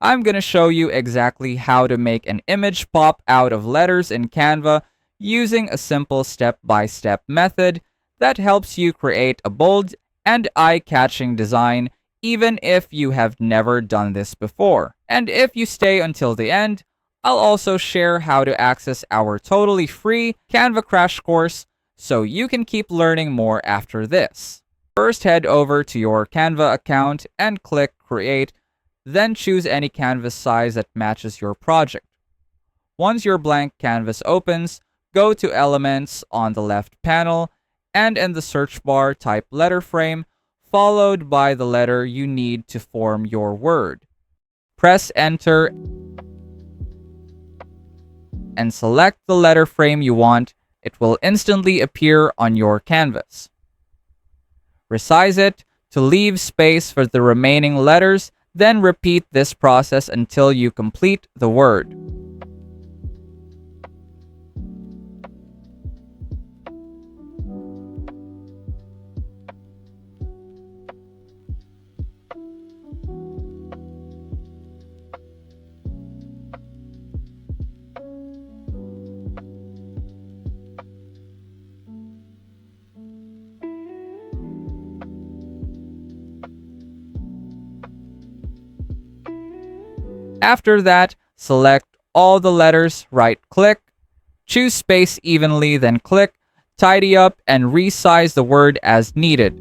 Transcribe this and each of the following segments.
I'm going to show you exactly how to make an image pop out of letters in Canva using a simple step-by-step method that helps you create a bold and eye-catching design even if you have never done this before. And if you stay until the end, I'll also share how to access our totally free Canva crash course so you can keep learning more after this. First, head over to your Canva account and click Create, then choose any canvas size that matches your project. Once your blank canvas opens, go to Elements on the left panel, and in the search bar type letter frame, followed by the letter you need to form your word. Press Enter and select the letter frame you want. It will instantly appear on your canvas. Resize it to leave space for the remaining letters, then repeat this process until you complete the word. After that, select all the letters, right-click, choose Space Evenly, then click Tidy Up and resize the word as needed.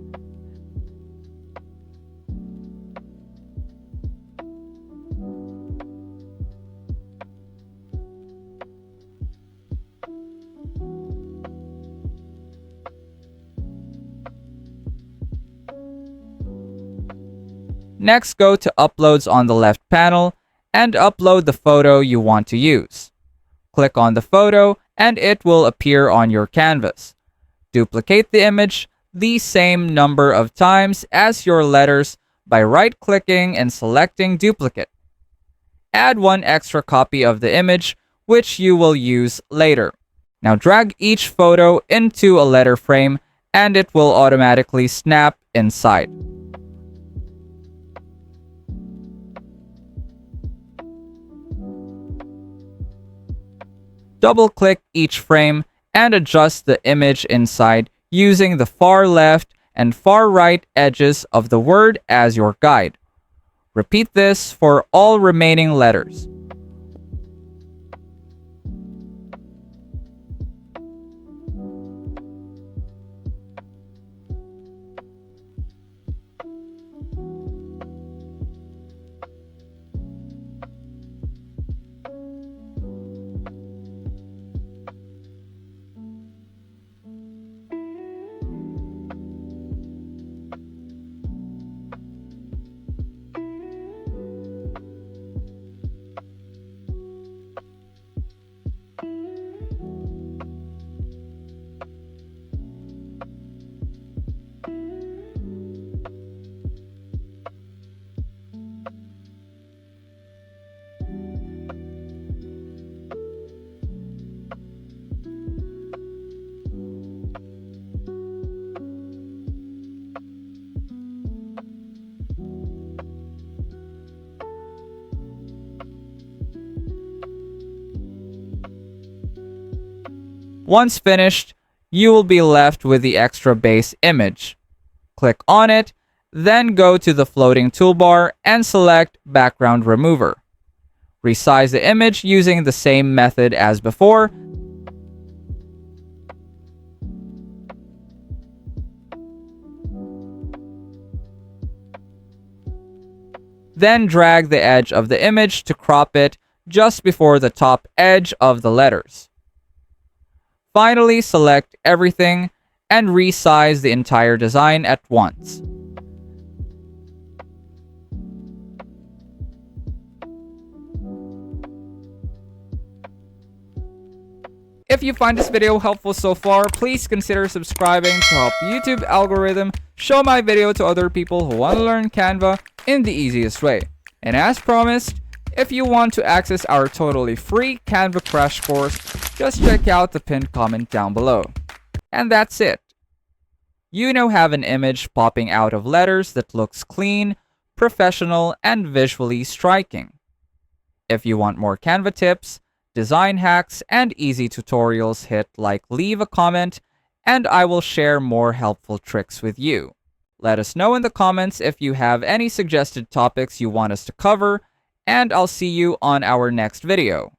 Next, go to Uploads on the left panel and upload the photo you want to use. Click on the photo and it will appear on your canvas. Duplicate the image the same number of times as your letters by right-clicking and selecting Duplicate. Add one extra copy of the image, which you will use later. Now drag each photo into a letter frame and it will automatically snap inside. Double-click each frame and adjust the image inside using the far left and far right edges of the word as your guide. Repeat this for all remaining letters. Once finished, you will be left with the extra base image. Click on it, then go to the floating toolbar and select Background Remover. Resize the image using the same method as before. Then drag the edge of the image to crop it just before the top edge of the letters. Finally, select everything and resize the entire design at once. If you find this video helpful so far, please consider subscribing to help YouTube algorithm show my video to other people who want to learn Canva in the easiest way. And as promised, if you want to access our totally free Canva crash course, just check out the pinned comment down below. And that's it. You now have an image popping out of letters that looks clean, professional, and visually striking. If you want more Canva tips, design hacks, and easy tutorials, hit like, leave a comment, and I will share more helpful tricks with you. Let us know in the comments if you have any suggested topics you want us to cover, and I'll see you on our next video.